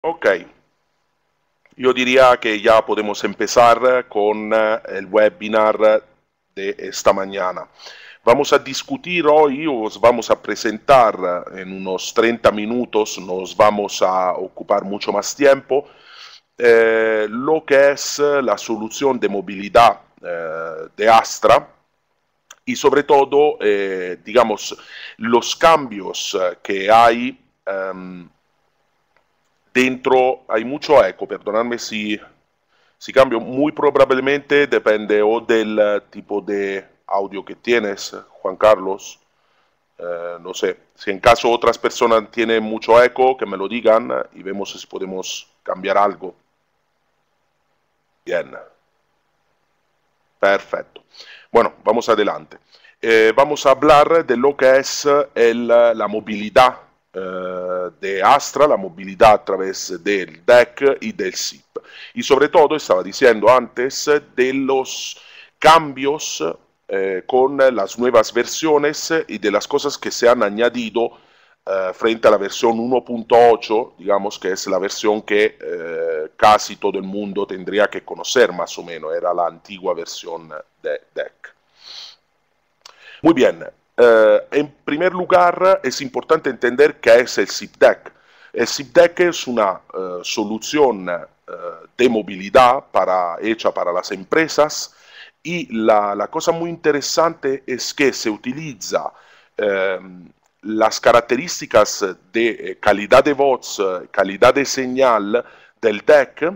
Ok, yo diría que ya podemos empezar con el webinar de esta mañana. Vamos a discutir hoy, os vamos a presentar en unos 30 minutos, nos vamos a ocupar mucho más tiempo, lo que es la solución de movilidad de Astra y sobre todo, digamos, los cambios que hay dentro, hay mucho eco, perdonadme si cambio, muy probablemente depende o del tipo de audio que tienes, Juan Carlos. No sé, si en caso otras personas tienen mucho eco, que me lo digan y vemos si podemos cambiar algo. Bien, perfecto. Bueno, vamos adelante. Vamos a hablar de lo que es la movilidad de Astra, la movilidad a través del DEC y del SIP. Y sobre todo, estaba diciendo antes, de los cambios con las nuevas versiones y de las cosas que se han añadido frente a la versión 1.8, digamos que es la versión que casi todo el mundo tendría que conocer más o menos, era la antigua versión de DEC. Muy bien, en primer lugar es importante entender qué es el SIP-DEC. El SIP-DEC es una solución de movilidad hecha para las empresas y la cosa muy interesante es que se utiliza las características de calidad de voz, calidad de señal del DEC,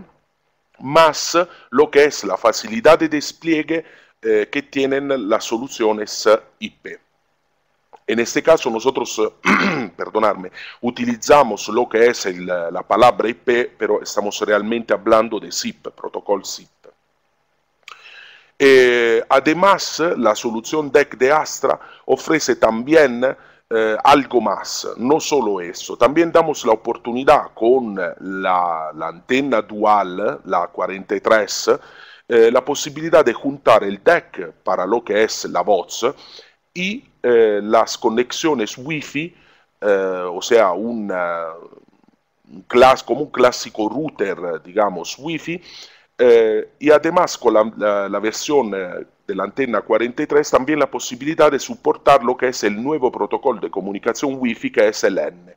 más lo que es la facilidad de despliegue que tienen las soluciones IP. En este caso nosotros, perdonadme, utilizamos lo que es la palabra IP, pero estamos realmente hablando de SIP, protocolo SIP. Además, la solución DEC de Astra ofrece también algo más, no solo eso, también damos la oportunidad con la antena dual, la 43, la posibilidad de juntar el DEC para lo que es la voz y las conexiones Wi-Fi, o sea, como un clásico router, digamos, Wi-Fi, y además con la versión de la antena 43 también la posibilidad de soportar lo que es el nuevo protocolo de comunicación Wi-Fi que es el N.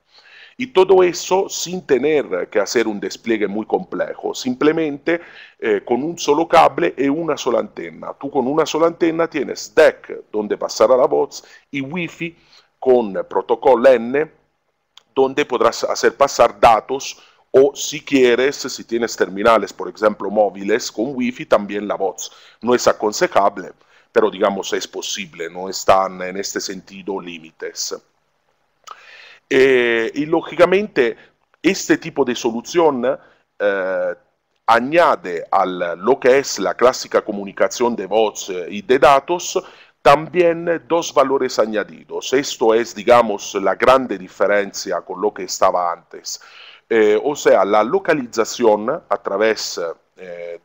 Y todo eso sin tener que hacer un despliegue muy complejo, simplemente con un solo cable y una sola antena. Tú con una sola antena tienes DEC donde pasará la voz y Wi-Fi con protocolo N donde podrás hacer pasar datos o si quieres, si tienes terminales, por ejemplo, móviles con Wi-Fi, también la voz. No es aconsejable, pero digamos es posible, no están en este sentido límites. Y lógicamente este tipo de solución añade a lo que es la clásica comunicación de voz y de datos también dos valores añadidos. Esto es, digamos, la grande diferencia con lo que estaba antes. O sea, la localización a través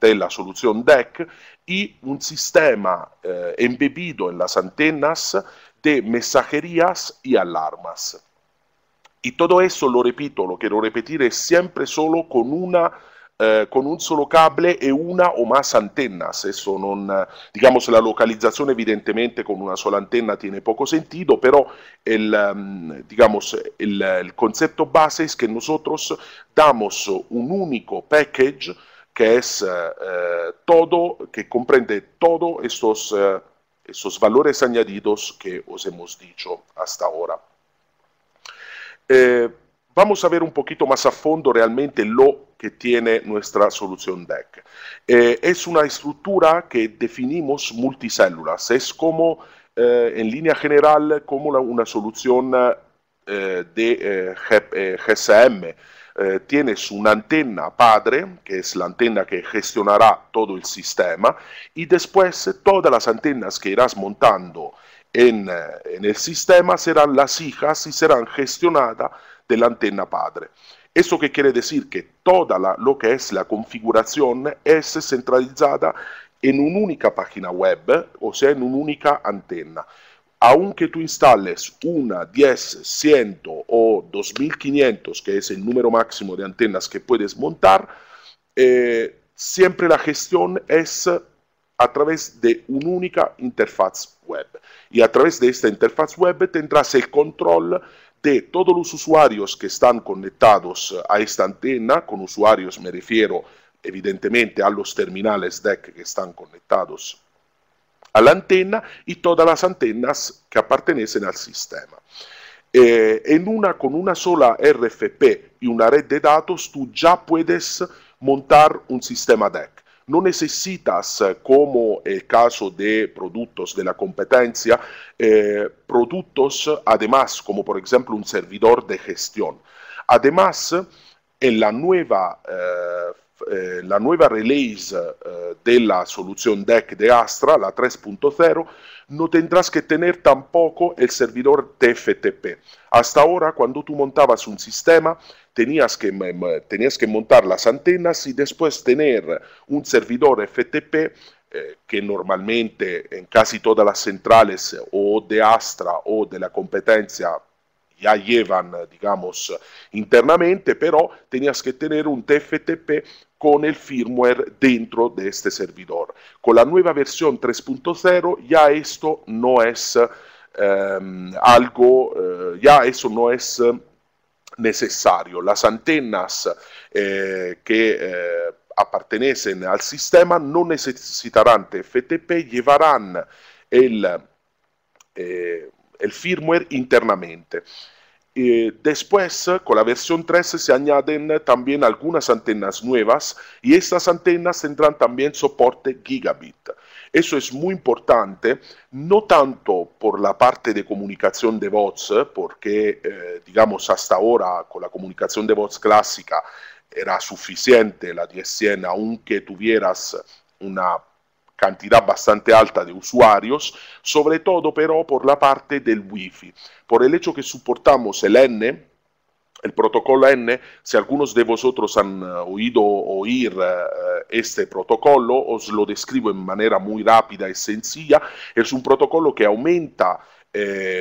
de la solución DEC y un sistema embebido en las antenas de mensajerías y alarmas. Y todo eso, lo repito, lo quiero repetir, es siempre solo con un solo cable y una o más antenas. Eso non, digamos, la localización evidentemente con una sola antena tiene poco sentido, pero digamos, el concepto base es que nosotros damos un único package que es todo, que comprende todos estos valores añadidos que os hemos dicho hasta ahora. Vamos a ver un poquito más a fondo realmente lo que tiene nuestra solución DEC. Es una estructura que definimos multicélulas, es como, en línea general, como una solución de GSM. Tienes una antena padre, que es la antena que gestionará todo el sistema, y después todas las antenas que irás montando en el sistema serán las hijas y serán gestionadas de la antena padre. ¿Eso qué quiere decir? Que toda lo que es la configuración es centralizada en una única página web, o sea, en una única antena. aunque tú instales una 10, 100 o 2500, que es el número máximo de antenas que puedes montar, siempre la gestión es a través de una única interfaz web. Y a través de esta interfaz web tendrás el control de todos los usuarios que están conectados a esta antena. Con usuarios me refiero evidentemente a los terminales DEC que están conectados a la antena y todas las antenas que pertenecen al sistema. Con una sola RFP y una red de datos tú ya puedes montar un sistema DEC. No necesitas, como el caso de productos de la competencia, productos además, como por ejemplo un servidor de gestión. Además, en la nueva release de la solución DEC de Astra, la 3.0, no tendrás que tener tampoco el servidor TFTP. Hasta ahora, cuando tú montabas un sistema, tenías que montar las antenas y después tener un servidor FTP que normalmente en casi todas las centrales o de Astra o de la competencia ya llevan, digamos, internamente, pero tenías que tener un TFTP con el firmware dentro de este servidor. Con la nueva versión 3.0 ya esto no es ya eso no es necesario. Las antenas que pertenecen al sistema no necesitarán TFTP, llevarán el firmware internamente. Después, con la versión 3 se añaden también algunas antenas nuevas y estas antenas tendrán también soporte gigabit. Eso es muy importante, no tanto por la parte de comunicación de voz, porque digamos hasta ahora con la comunicación de voz clásica era suficiente la 10-100, aunque tuvieras una cantidad bastante alta de usuarios, sobre todo pero por la parte del Wi-Fi, por el hecho que soportamos el protocolo N. Si algunos de vosotros han oír este protocolo, os lo describo en manera muy rápida y sencilla. Es un protocolo que aumenta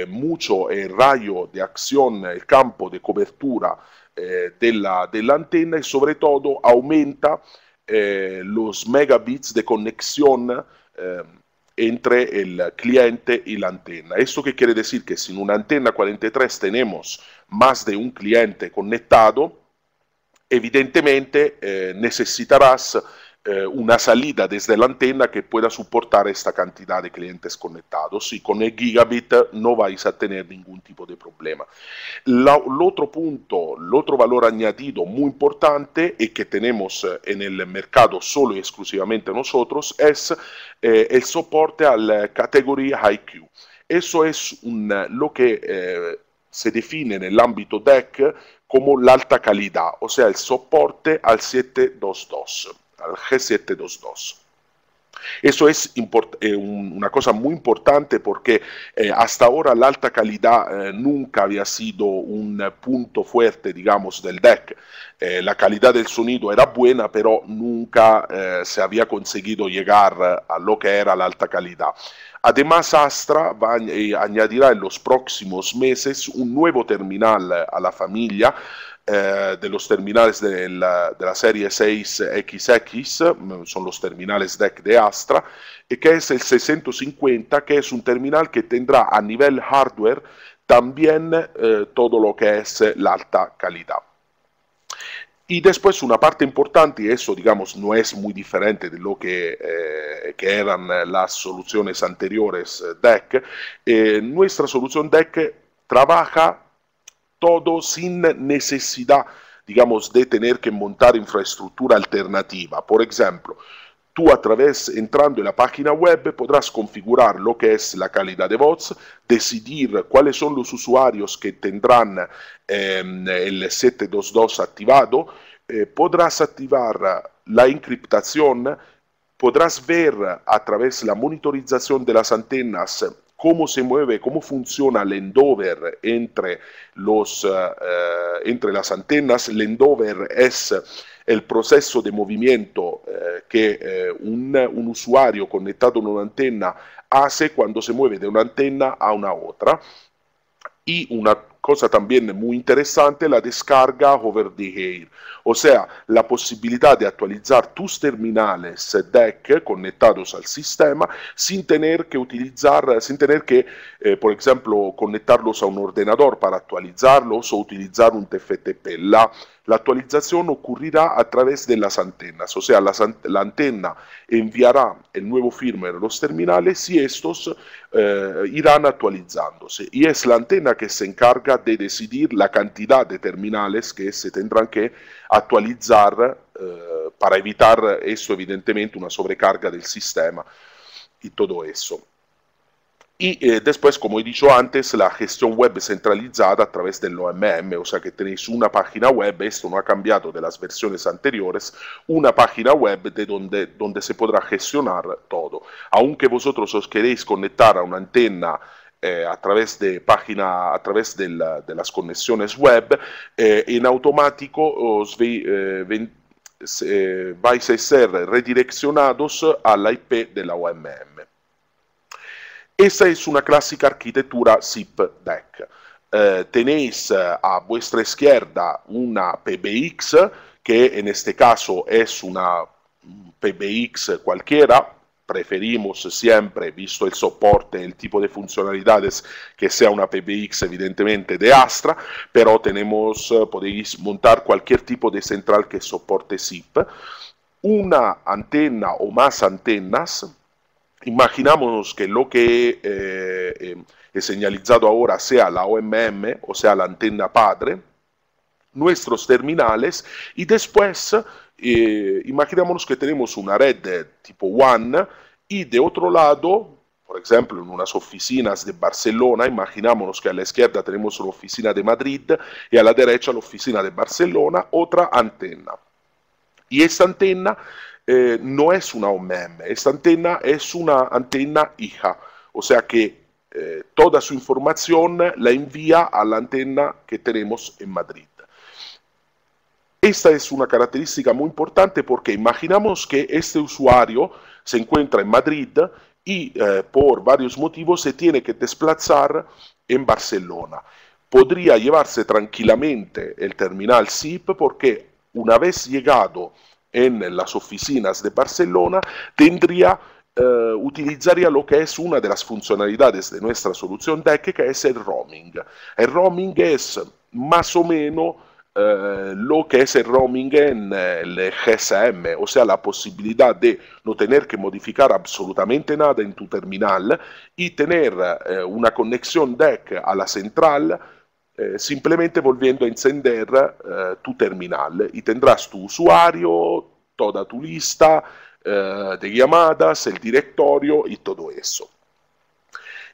mucho el rayo de acción, el campo de cobertura de la antena y sobre todo aumenta los megabits de conexión entre el cliente y la antena. ¿Esto qué quiere decir? Que si en una antena 43 tenemos más de un cliente conectado, evidentemente necesitarás una salida desde la antena que pueda soportar esta cantidad de clientes conectados y con el gigabit no vais a tener ningún tipo de problema. El otro valor añadido muy importante y que tenemos en el mercado solo y exclusivamente nosotros es el soporte al Category IQ. Eso es lo que se define en el ámbito DEC como la alta calidad, o sea, el soporte al 722, al G722. Eso es una cosa muy importante porque hasta ahora la alta calidad nunca había sido un punto fuerte, digamos, del DEC. La calidad del sonido era buena, pero nunca se había conseguido llegar a lo que era la alta calidad. Además, Astra añadirá en los próximos meses un nuevo terminal a la familia de los terminales de la serie 6XX, son los terminales DEC de Astra, que es el 650, que es un terminal que tendrá a nivel hardware también todo lo que es la alta calidad. Y después una parte importante, y eso digamos no es muy diferente de lo que eran las soluciones anteriores DEC, nuestra solución DEC trabaja todo sin necesidad, digamos, de tener que montar infraestructura alternativa. Por ejemplo, tú entrando en la página web podrás configurar lo que es la calidad de voz, decidir cuáles son los usuarios que tendrán el 722 activado, podrás activar la encriptación, podrás ver a través de la monitorización de las antenas cómo se mueve, cómo funciona el endover entre las antenas. El endover es el proceso de movimiento que un usuario conectado a una antena hace cuando se mueve de una antena a una otra. Y una cosa también muy interesante, la descarga over the air, o sea, la posibilidad de actualizar tus terminales DEC conectados al sistema sin tener que por ejemplo, conectarlos a un ordenador para actualizarlos o utilizar un TFTP. La actualización ocurrirá a través de las antenas, o sea, la antena enviará el nuevo firmware a los terminales y estos irán actualizándose. Y es la antena que se encarga de decidir la cantidad de terminales que se tendrán que actualizar para evitar eso, evidentemente, una sobrecarga del sistema y todo eso. Y después, como he dicho antes, la gestión web centralizada a través del OMM, o sea que tenéis una página web, esto no ha cambiado de las versiones anteriores, una página web de donde se podrá gestionar todo. Aunque vosotros os queréis conectar a una antena a través de las conexiones web, en automático vais a ser redireccionados a la IP de la OMM. Esta es una clásica arquitectura SIP-DEC. Tenéis a vuestra izquierda una PBX, que en este caso es una PBX cualquiera. Preferimos siempre, visto el soporte, el tipo de funcionalidades, que sea una PBX evidentemente de Astra, pero podéis montar cualquier tipo de central que soporte SIP. Una antena o más antenas. Imaginámonos que lo que he señalizado ahora sea la OMM, o sea la antena padre, nuestros terminales, y después imaginámonos que tenemos una red tipo WAN y de otro lado, por ejemplo, en unas oficinas de Barcelona, imaginámonos que a la izquierda tenemos una oficina de Madrid y a la derecha la oficina de Barcelona, otra antena. Y esta antena no es una OMM, esta antena es una antena hija, o sea que toda su información la envía a la antena que tenemos en Madrid. Esta es una característica muy importante porque imaginamos que este usuario se encuentra en Madrid y por varios motivos se tiene que desplazar en Barcelona. Podría llevarse tranquilamente el terminal SIP porque una vez llegado en las oficinas de Barcelona, utilizaría lo que es una de las funcionalidades de nuestra solución DEC, que es el roaming. El roaming es más o menos lo que es el roaming en el GSM, o sea, la posibilidad de no tener que modificar absolutamente nada en tu terminal y tener una conexión DEC a la central, simplemente volviendo a encender tu terminal y tendrás tu usuario, toda tu lista de llamadas, el directorio y todo eso.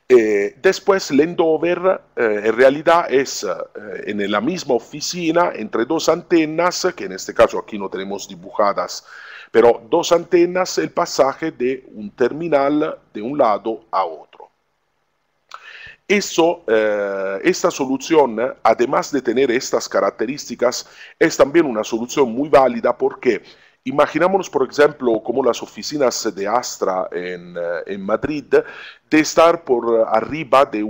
Después el endover en realidad es en la misma oficina entre dos antenas, que en este caso aquí no tenemos dibujadas, pero dos antenas, el pasaje de un terminal de un lado a otro. Esta solución, además de tener estas características, es también una solución muy válida porque imaginámonos, por ejemplo, como las oficinas de Astra en Madrid, de estar por arriba de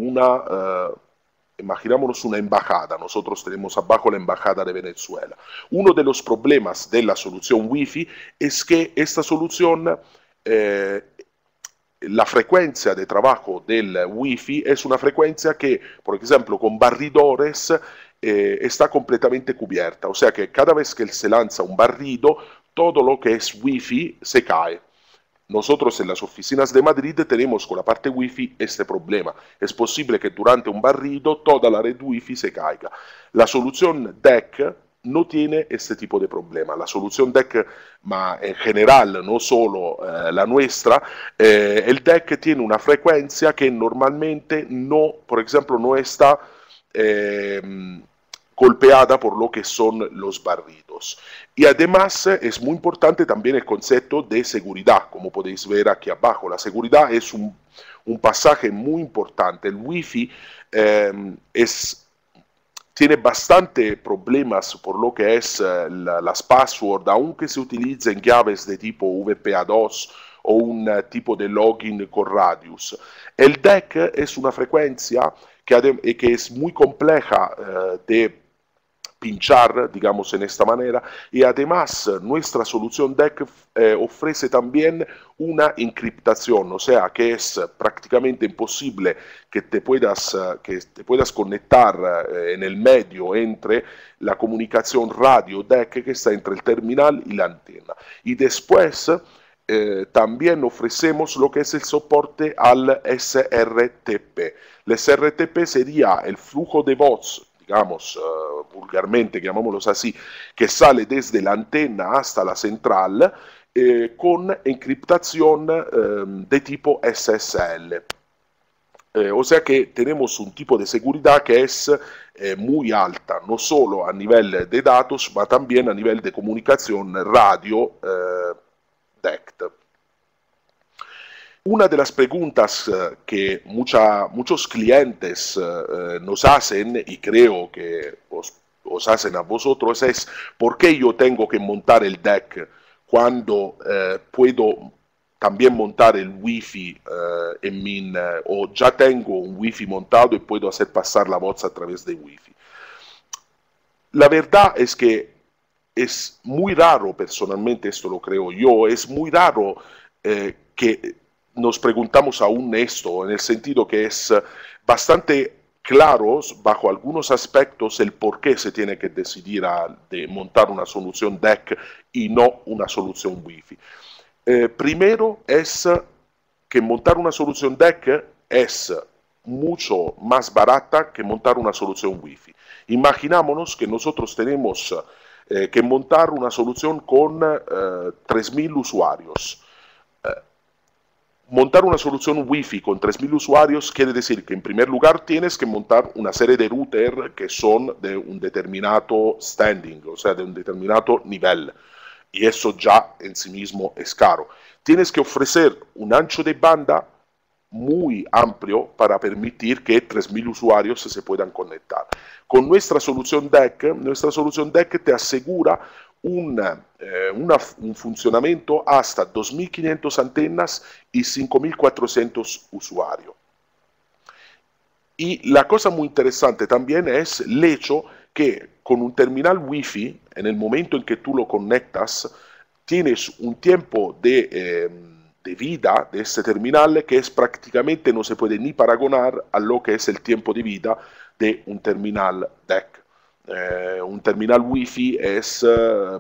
imaginámonos una embajada. Nosotros tenemos abajo la embajada de Venezuela. Uno de los problemas de la solución Wi-Fi es que esta solución la frecuencia de trabajo del Wi-Fi es una frecuencia que, por ejemplo, con barridores está completamente cubierta. O sea que cada vez que se lanza un barrido, todo lo que es Wi-Fi se cae. Nosotros en las oficinas de Madrid tenemos con la parte Wi-Fi este problema. Es posible que durante un barrido toda la red Wi-Fi se caiga. La solución DEC no tiene este tipo de problema. La solución DEC, ma en general, no solo la nuestra, el DEC tiene una frecuencia que normalmente no, por ejemplo, no está golpeada por lo que son los barridos. Y además es muy importante también el concepto de seguridad, como podéis ver aquí abajo. La seguridad es un pasaje muy importante. El Wi-Fi tiene bastante problemas por lo que es las password, aunque se utilicen llaves de tipo VPA2 o un tipo de login con Radius. El DEC es una frecuencia que es muy compleja de pinchar, digamos en esta manera, y además nuestra solución DEC ofrece también una encriptación, o sea que es prácticamente imposible que te puedas conectar en el medio entre la comunicación radio DEC que está entre el terminal y la antena. Y después también ofrecemos lo que es el soporte al SRTP. El SRTP sería el flujo de voz, digamos vulgarmente, llamémoslo así, que sale desde la antena hasta la central con encriptación de tipo SSL. O sea que tenemos un tipo de seguridad que es muy alta, no solo a nivel de datos, pero también a nivel de comunicación radio DECT. Una de las preguntas que muchos clientes nos hacen, y creo que os hacen a vosotros, es ¿por qué yo tengo que montar el DEC cuando puedo también montar el Wi-Fi o ya tengo un Wi-Fi montado y puedo hacer pasar la voz a través de Wi-Fi? La verdad es que es muy raro, personalmente esto lo creo yo, es muy raro que nos preguntamos aún esto, en el sentido que es bastante claro, bajo algunos aspectos, el por qué se tiene que decidir de montar una solución DEC y no una solución Wi-Fi. Primero es que montar una solución DEC es mucho más barata que montar una solución Wi-Fi. Imaginámonos que nosotros tenemos que montar una solución con 3.000 usuarios. Montar una solución Wi-Fi con 3.000 usuarios quiere decir que en primer lugar tienes que montar una serie de routers que son de un determinado standing, o sea, de un determinado nivel. Y eso ya en sí mismo es caro. Tienes que ofrecer un ancho de banda muy amplio para permitir que 3.000 usuarios se puedan conectar. Con nuestra solución DEC te asegura un funcionamiento hasta 2.500 antenas y 5.400 usuarios. Y la cosa muy interesante también es el hecho que con un terminal Wi-Fi, en el momento en que tú lo conectas, tienes un tiempo de vida de este terminal que es prácticamente no se puede ni paragonar a lo que es el tiempo de vida de un terminal DEC. Un terminal Wi-Fi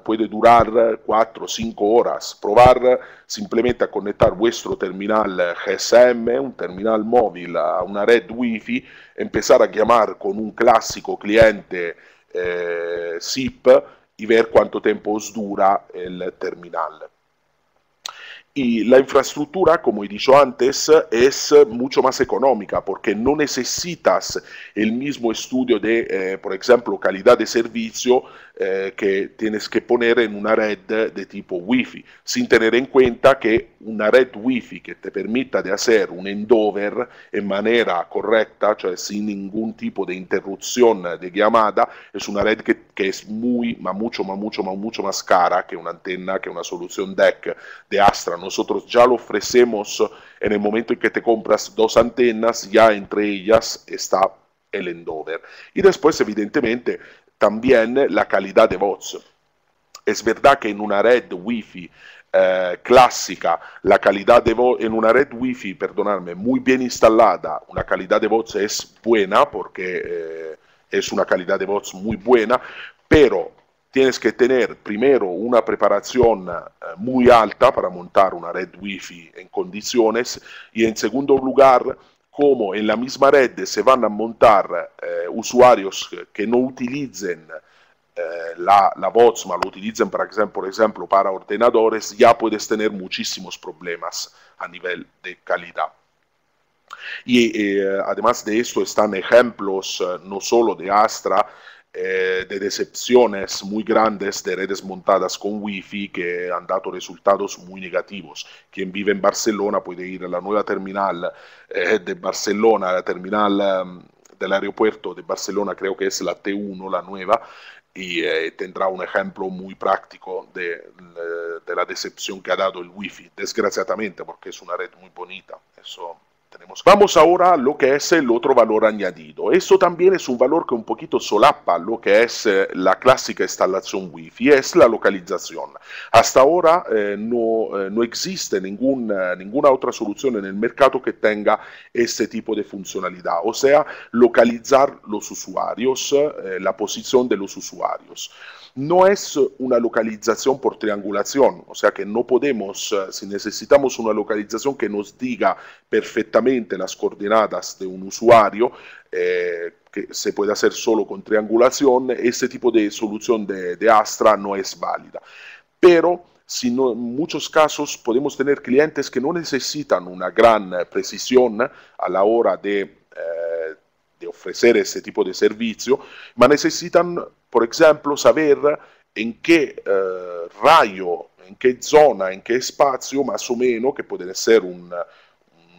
puede durar 4 o 5 horas. Probar simplemente a conectar vuestro terminal GSM, un terminal móvil, a una red Wi-Fi, empezar a llamar con un clásico cliente SIP y ver cuánto tiempo os dura el terminal. Y la infraestructura, como he dicho antes, es mucho más económica porque no necesitas el mismo estudio de, por ejemplo, calidad de servicio que tienes que poner en una red de tipo Wi-Fi, sin tener en cuenta que una red Wi-Fi que te permita de hacer un endover en manera correcta, cioè sin ningún tipo de interrupción de llamada, es una red que es mucho más cara que una antena, que una solución DEC de Astra. Nosotros ya lo ofrecemos en el momento en que te compras 2 antenas, ya entre ellas está el endover. Y después, evidentemente, también la calidad de voz. Es verdad que en una red Wi-Fi clásica, la calidad de voz, en una red Wi-Fi, perdonadme, muy bien instalada, una calidad de voz es buena porque es una calidad de voz muy buena, pero tienes que tener primero una preparación muy alta para montar una red Wi-Fi en condiciones y en segundo lugar, como en la misma red se van a montar usuarios que no utilicen la voz, ma lo utilizan por ejemplo para ordenadores, ya puedes tener muchísimos problemas a nivel de calidad. Y además de esto están ejemplos no solo de Astra, de decepciones muy grandes de redes montadas con Wi-Fi que han dado resultados muy negativos. Quien vive en Barcelona puede ir a la nueva terminal de Barcelona, la terminal del aeropuerto de Barcelona, creo que es la T1, la nueva, y tendrá un ejemplo muy práctico de la decepción que ha dado el Wi-Fi, desgraciadamente, porque es una red muy bonita. Eso tenemos. Vamos ahora a lo que es el otro valor añadido. Eso también es un valor que un poquito solapa lo que es la clásica instalación Wi-Fi, es la localización. Hasta ahora no existe ninguna otra solución en el mercado que tenga este tipo de funcionalidad, o sea, localizar los usuarios, la posición de los usuarios. No es una localización por triangulación, o sea que no podemos, si necesitamos una localización que nos diga perfectamente las coordenadas de un usuario, que se puede hacer solo con triangulación, este tipo de solución de Astra no es válida. Pero en muchos casos podemos tener clientes que no necesitan una gran precisión a la hora de ofrecer ese tipo de servicio, ma necesitan, por ejemplo, saber en qué rayo, en qué zona, en qué espacio, más o menos, que puede ser un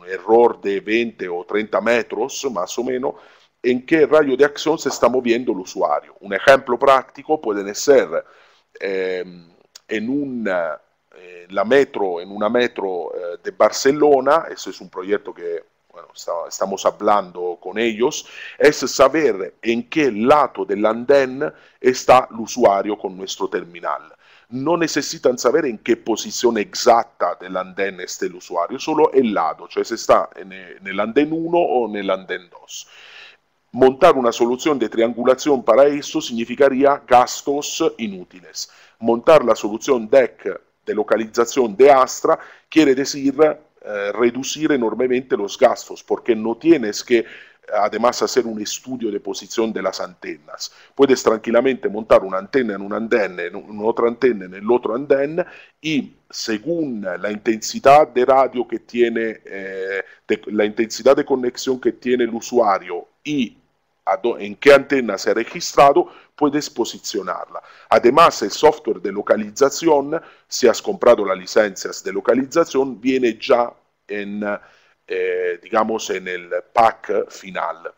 error de 20 o 30 metros, más o menos, en qué rayo de acción se está moviendo el usuario. Un ejemplo práctico puede ser en una metro de Barcelona, eso es un proyecto que bueno, estamos hablando con ellos, es saber en qué lado del andén está el usuario con nuestro terminal. No necesitan saber en qué posición exacta del andén esté el usuario, solo el lado, cioè si está en el andén 1 o en el andén 2. Montar una solución de triangulación para eso significaría gastos inútiles. Montar la solución DEC de localización de Astra quiere decir reducir enormemente los gastos, porque no tienes que además hacer un estudio de posición de las antenas. Puedes tranquilamente montar una antena en un andén, en otra antena en el otro andén, y según la intensidad de radio que tiene, la intensidad de conexión que tiene el usuario y en qué antena se ha registrado, puedes posicionarla. Además, el software de localización, si has comprado las licencias de localización, viene ya digamos, en el pack final.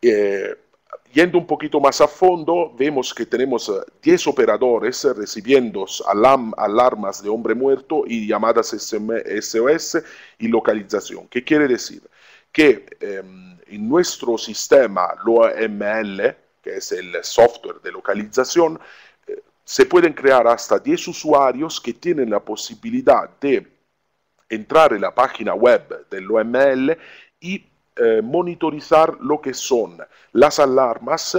Yendo un poquito más a fondo, vemos que tenemos 10 operadores recibiendo alarmas de hombre muerto y llamadas SOS y localización. ¿Qué quiere decir? Que en nuestro sistema LOML, que es el software de localización, se pueden crear hasta 10 usuarios que tienen la posibilidad de entrar en la página web del OML y monitorizar lo que son las alarmas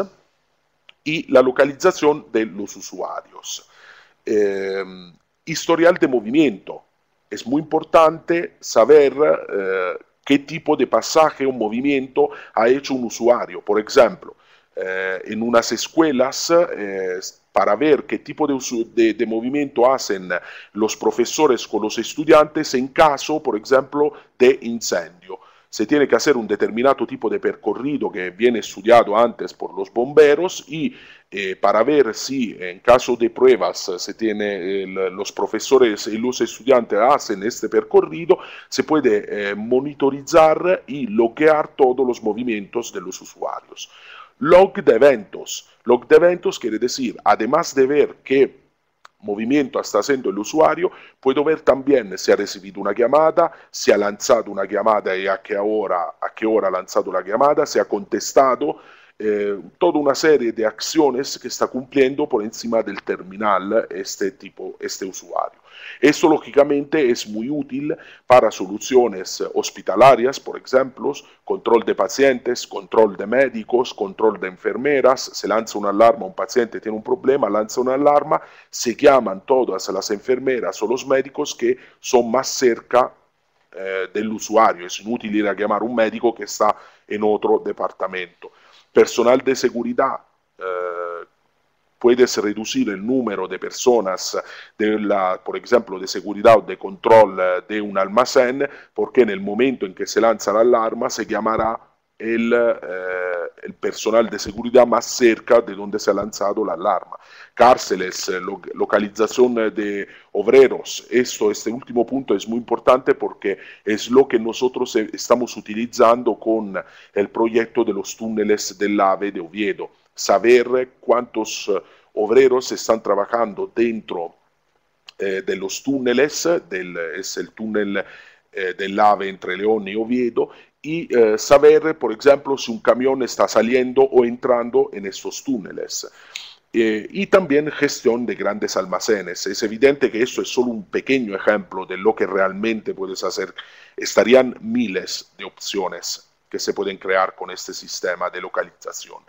y la localización de los usuarios. Historial de movimiento. Es muy importante saber qué tipo de pasaje o movimiento ha hecho un usuario. Por ejemplo, en unas escuelas, para ver qué tipo de movimiento hacen los profesores con los estudiantes en caso, por ejemplo, de incendio. Se tiene que hacer un determinado tipo de percorrido que viene estudiado antes por los bomberos y para ver si en caso de pruebas los profesores y los estudiantes hacen este percorrido, se puede monitorizar y loguear todos los movimientos de los usuarios. Log de eventos. Log de eventos quiere decir, además de ver qué movimiento está haciendo el usuario, puedo ver también si ha recibido una llamada, si ha lanzado una llamada y a qué hora ha lanzado la llamada, si ha contestado, toda una serie de acciones que está cumpliendo por encima del terminal este usuario. Esto lógicamente es muy útil para soluciones hospitalarias, por ejemplo, control de pacientes, control de médicos, control de enfermeras. Se lanza una alarma, un paciente tiene un problema, lanza una alarma, se llaman todas las enfermeras o los médicos que son más cerca del usuario. Es inútil ir a llamar a un médico que está en otro departamento. Personal de seguridad. Puedes reducir el número de personas, por ejemplo, de seguridad o de control de un almacén, porque en el momento en que se lanza la alarma se llamará el personal de seguridad más cerca de donde se ha lanzado la alarma. Cárceles, localización de obreros. Este último punto es muy importante porque es lo que nosotros estamos utilizando con el proyecto de los túneles del AVE de Oviedo. Saber cuántos obreros están trabajando dentro de los túneles, es el túnel del AVE entre León y Oviedo, y saber, por ejemplo, si un camión está saliendo o entrando en estos túneles. Y también gestión de grandes almacenes. Es evidente que esto es solo un pequeño ejemplo de lo que realmente puedes hacer. Estarían miles de opciones que se pueden crear con este sistema de localización.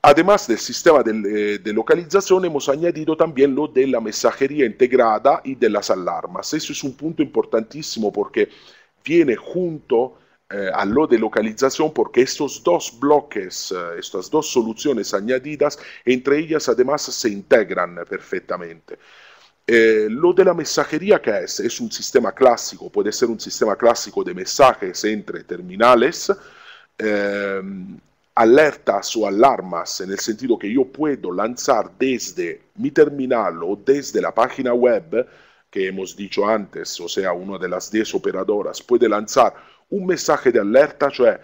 Además del sistema de localización, hemos añadido también lo de la mensajería integrada y de las alarmas. Eso es un punto importantísimo porque viene junto a lo de localización porque estos dos bloques, estas dos soluciones añadidas, entre ellas además se integran perfectamente. Lo de la mensajería, ¿qué es? Es un sistema clásico, puede ser un sistema clásico de mensajes entre terminales, alertas o alarmas, en el sentido que yo puedo lanzar desde mi terminal o desde la página web, que hemos dicho antes, o sea, una de las 10 operadoras, puede lanzar un mensaje de alerta, cioè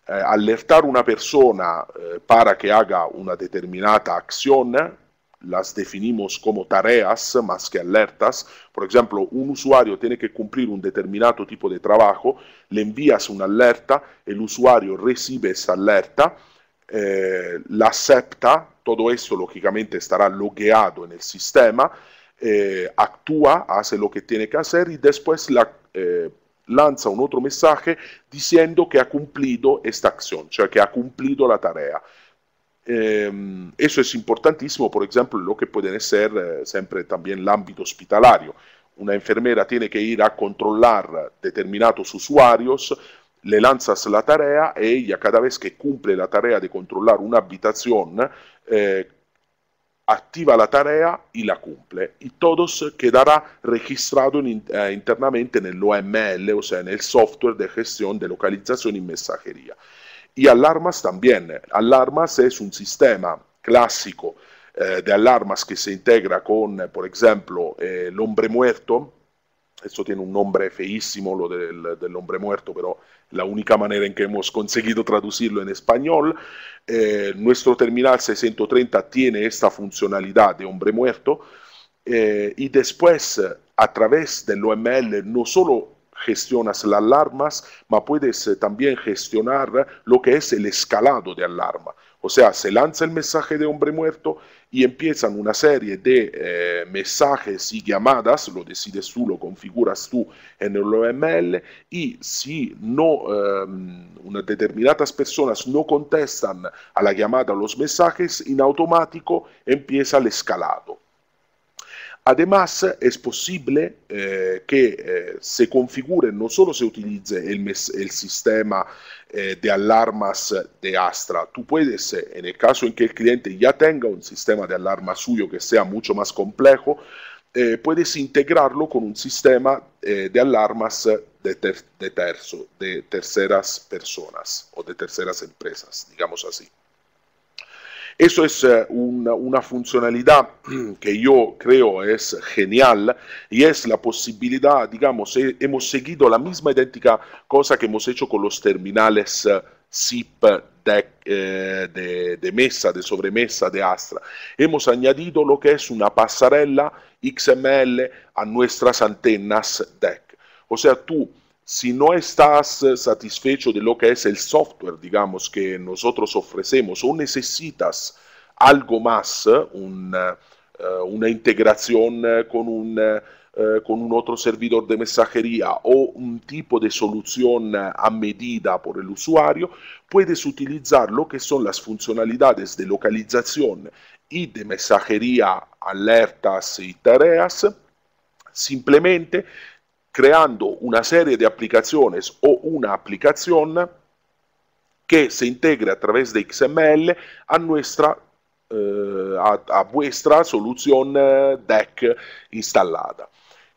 alertar una persona para que haga una determinata acción, las definimos como tareas más que alertas. Por ejemplo, un usuario tiene que cumplir un determinado tipo de trabajo, le envías una alerta, el usuario recibe esa alerta, la acepta, todo esto lógicamente estará logueado en el sistema, actúa, hace lo que tiene que hacer y después lanza un otro mensaje diciendo que ha cumplido esta acción, cioè que ha cumplido la tarea. Eso es importantísimo, por ejemplo, lo que puede ser siempre también el ámbito hospitalario. Una enfermera tiene que ir a controlar determinados usuarios, le lanzas la tarea e ella cada vez que cumple la tarea de controlar una habitación, activa la tarea y la cumple. Y todo quedará registrado internamente en el OML, o sea, en el software de gestión de localización y mensajería. Y alarmas también. Alarmas es un sistema clásico de alarmas que se integra con, por ejemplo, el hombre muerto. Esto tiene un nombre feísimo, lo del hombre muerto, pero la única manera en que hemos conseguido traducirlo en español. Nuestro terminal 630 tiene esta funcionalidad de hombre muerto y después, a través del OML, no solo gestionas las alarmas, ma puedes también gestionar lo que es el escalado de alarma. O sea, se lanza el mensaje de hombre muerto y empiezan una serie de mensajes y llamadas, lo decides tú, lo configuras tú en el OML, y si no, unas determinadas personas no contestan a la llamada o los mensajes, en automático empieza el escalado. Además, es posible que se configure, no solo se utilice el sistema de alarmas de Astra. Tú puedes, en el caso en que el cliente ya tenga un sistema de alarma suyo que sea mucho más complejo, puedes integrarlo con un sistema de alarmas de terceras personas o de terceras empresas, digamos así. Eso es una funcionalidad que yo creo es genial y es la posibilidad, digamos, hemos seguido la misma idéntica cosa que hemos hecho con los terminales SIP de mesa, de sobremesa de Astra. Hemos añadido lo que es una pasarela XML a nuestras antenas DEC. O sea, tú, si no estás satisfecho de lo que es el software, digamos, que nosotros ofrecemos o necesitas algo más, una integración con un otro servidor de mensajería o un tipo de solución a medida por el usuario, puedes utilizar lo que son las funcionalidades de localización y de mensajería, alertas y tareas, simplemente creando una serie de aplicaciones o una aplicación que se integre a través de XML a vuestra solución DEC instalada.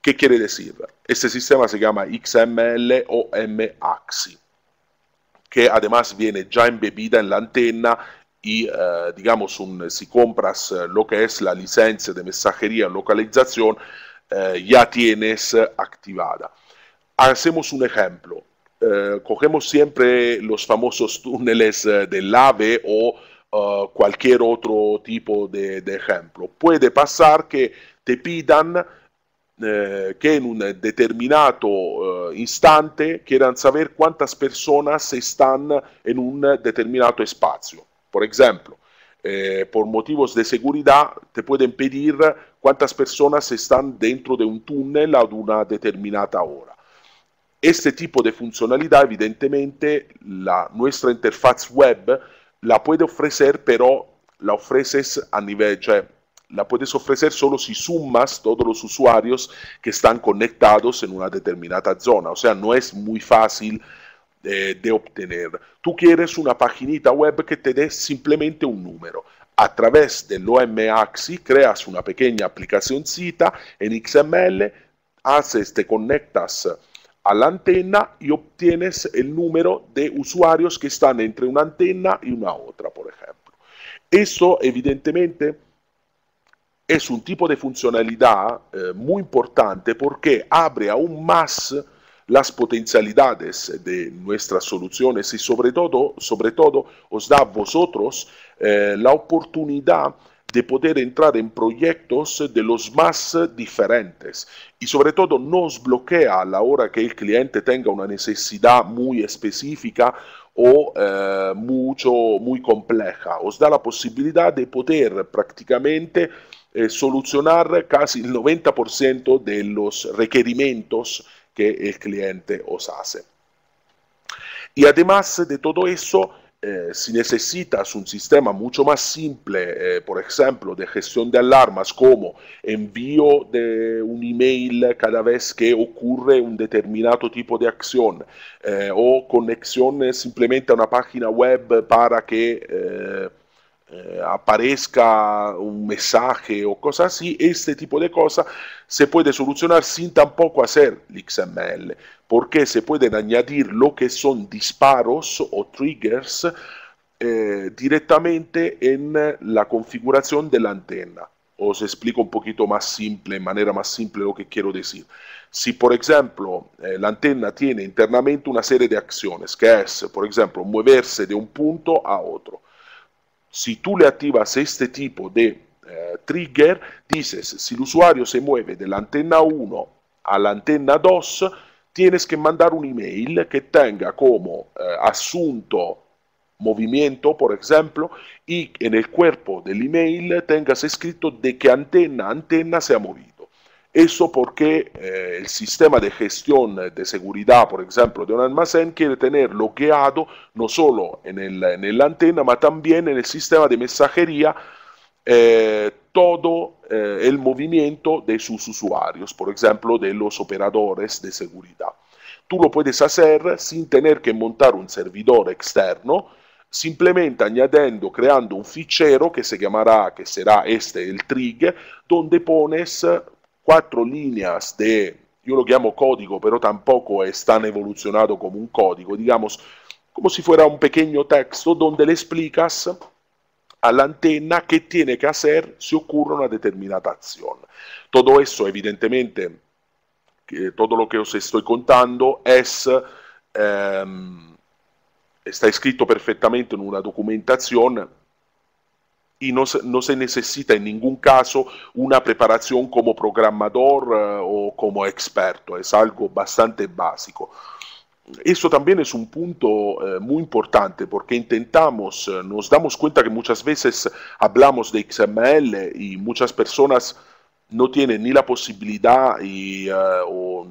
¿Qué quiere decir? Este sistema se llama XML OM AXI. que además viene ya embebida en la antena y, digamos, si compras lo que es la licencia de mensajería en localización, ya tienes activada. Hacemos un ejemplo. Cogemos siempre los famosos túneles del AVE o cualquier otro tipo de ejemplo. Puede pasar que te pidan que en un determinato instante quieran saber cuántas personas están en un determinato espacio. Por ejemplo, por motivos de seguridad te pueden pedir cuántas personas están dentro de un túnel a una determinada hora. Este tipo de funcionalidad, evidentemente, nuestra interfaz web la puede ofrecer, pero la ofreces a nivel, la puedes ofrecer solo si sumas todos los usuarios que están conectados en una determinada zona. O sea, no es muy fácil de obtener. Tú quieres una paginita web que te dé simplemente un número. A través del OMAXI creas una pequeña aplicacioncita en XML, te conectas a la antena y obtienes el número de usuarios que están entre una antena y una otra, por ejemplo. Eso evidentemente es un tipo de funcionalidad muy importante porque abre aún más las potencialidades de nuestras soluciones y sobre todo os da a vosotros la oportunidad de poder entrar en proyectos de los más diferentes y sobre todo no os bloquea a la hora que el cliente tenga una necesidad muy específica o muy compleja. Os da la posibilidad de poder prácticamente solucionar casi el 90% de los requerimientos que el cliente os hace. Y además de todo eso, si necesitas un sistema mucho más simple, por ejemplo, de gestión de alarmas, como envío de un email cada vez que ocurre un determinado tipo de acción, o conexión simplemente a una página web para que aparezca un mensaje o cosas así, este tipo de cosas se puede solucionar sin tampoco hacer el XML, porque se pueden añadir lo que son disparos o triggers directamente en la configuración de la antena. Os explico un poquito más simple, en manera más simple lo que quiero decir. Si, por ejemplo, la antena tiene internamente una serie de acciones, que es, por ejemplo, moverse de un punto a otro. Si tú le activas este tipo de trigger, dices, si el usuario se mueve de la antena 1 a la antena 2, tienes que mandar un email que tenga como asunto movimiento, por ejemplo, y en el cuerpo del email tengas escrito de qué antena se ha movido. Eso porque el sistema de gestión de seguridad, por ejemplo, de un almacén quiere tener logueado no solo en la antena, pero también en el sistema de mensajería todo el movimiento de sus usuarios, por ejemplo, de los operadores de seguridad. Tú lo puedes hacer sin tener que montar un servidor externo, simplemente añadiendo, creando un fichero que se llamará, que será el trig, donde pones 4 líneas de, yo lo llamo código, pero tampoco es tan evolucionado como un código, digamos, como si fuera un pequeño texto donde le explicas a la antena qué tiene que hacer si ocurre una determinada acción. Todo eso, evidentemente, todo lo que os estoy contando está escrito perfectamente en una documentación y no se necesita en ningún caso una preparación como programador o como experto, es algo bastante básico. Eso también es un punto muy importante porque nos damos cuenta que muchas veces hablamos de XML y muchas personas no tienen ni la posibilidad o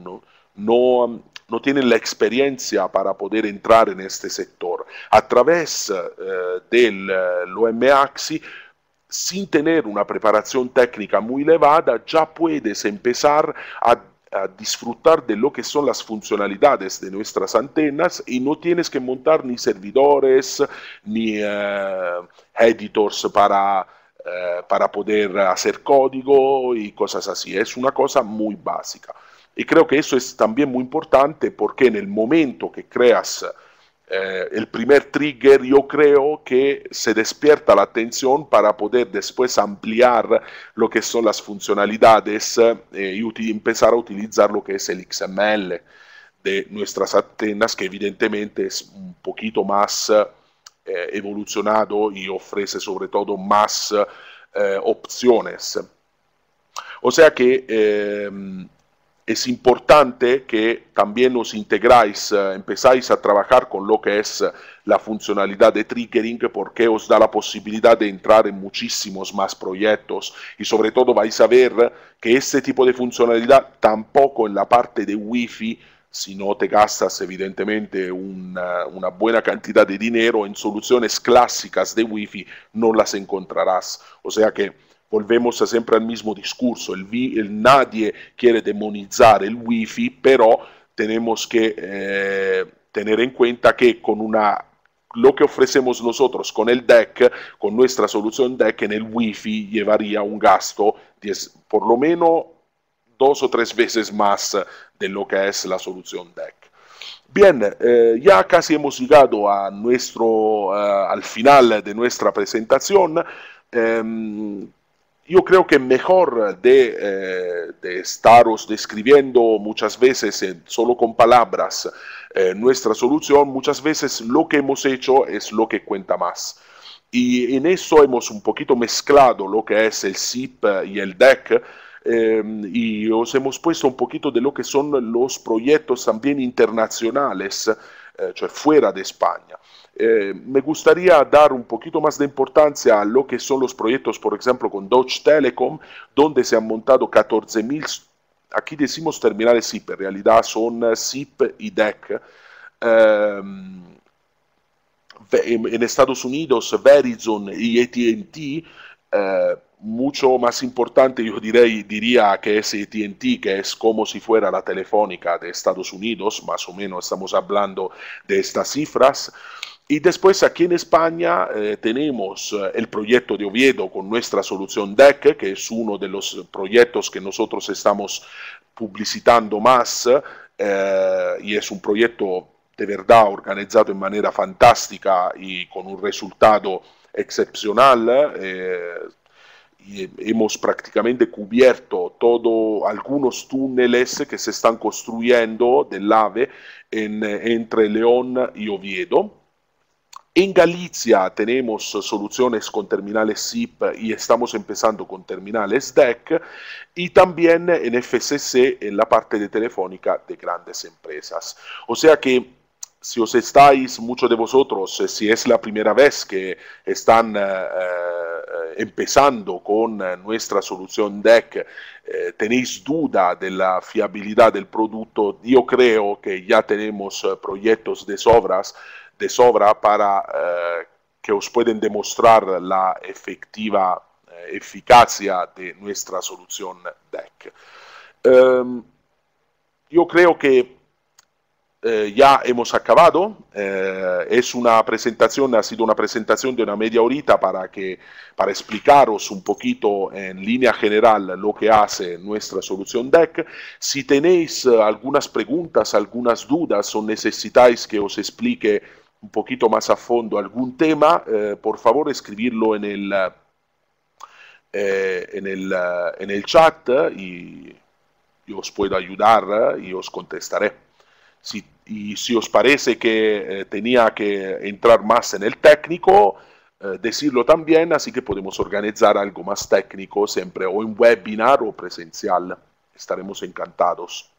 no tienen la experiencia para poder entrar en este sector. A través del OMAXI, sin tener una preparación técnica muy elevada, ya puedes empezar a disfrutar de lo que son las funcionalidades de nuestras antenas y no tienes que montar ni servidores ni editors para poder hacer código y cosas así. Es una cosa muy básica. Y creo que eso es también muy importante porque en el momento que creas el primer trigger yo creo que se despierta la atención para poder después ampliar lo que son las funcionalidades y empezar a utilizar lo que es el XML de nuestras antenas, que evidentemente es un poquito más evolucionado y ofrece sobre todo más opciones. O sea que es importante que también os integráis, empezáis a trabajar con lo que es la funcionalidad de triggering, porque os da la posibilidad de entrar en muchísimos más proyectos y sobre todo vais a ver que este tipo de funcionalidad tampoco en la parte de Wi-Fi, si no te gastas evidentemente una buena cantidad de dinero, en soluciones clásicas de Wi-Fi no las encontrarás. O sea que volvemos siempre al mismo discurso, nadie quiere demonizar el Wi-Fi, pero tenemos que tener en cuenta que lo que ofrecemos nosotros con el DEC, con nuestra solución DEC en el Wi-Fi, llevaría un gasto por lo menos 2 o 3 veces más de lo que es la solución DEC. Bien, ya casi hemos llegado al final de nuestra presentación. Yo creo que mejor de estaros describiendo muchas veces solo con palabras nuestra solución, muchas veces lo que hemos hecho es lo que cuenta más. Y en eso hemos un poquito mezclado lo que es el SIP y el DEC, y os hemos puesto un poquito de lo que son los proyectos también internacionales, fuera de España. Me gustaría dar un poquito más de importancia a lo que son los proyectos, por ejemplo, con Deutsche Telekom, donde se han montado 14.000, aquí decimos terminales SIP, en realidad son SIP y DEC. En Estados Unidos, Verizon y AT&T, mucho más importante, yo diría que es AT&T, que es como si fuera la Telefónica de Estados Unidos, más o menos estamos hablando de estas cifras. Y después aquí en España tenemos el proyecto de Oviedo con nuestra solución DEC, que es uno de los proyectos que nosotros estamos publicitando más, y es un proyecto de verdad organizado en manera fantástica y con un resultado excepcional. Y hemos prácticamente cubierto algunos túneles que se están construyendo del AVE entre León y Oviedo. En Galicia tenemos soluciones con terminales SIP y estamos empezando con terminales DEC, y también en FCC en la parte de Telefónica de grandes empresas. O sea que si os estáis, muchos de vosotros, si es la primera vez que están empezando con nuestra solución DEC, tenéis duda de la fiabilidad del producto, yo creo que ya tenemos proyectos de sobra para que os pueden demostrar la efectiva eficacia de nuestra solución DEC. Yo creo que ya hemos acabado. Es una presentación, ha sido una presentación de una media horita para explicaros un poquito en línea general lo que hace nuestra solución DEC. Si tenéis algunas preguntas, algunas dudas o necesitáis que os explique un poquito más a fondo algún tema, por favor escribirlo en el chat y yo os puedo ayudar y os contestaré. Y si os parece que tenía que entrar más en el técnico, decirlo también, así que podemos organizar algo más técnico siempre, o en webinar o presencial. Estaremos encantados.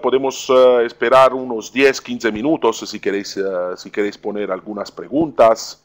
Podemos esperar unos 10-15 minutos si queréis poner algunas preguntas.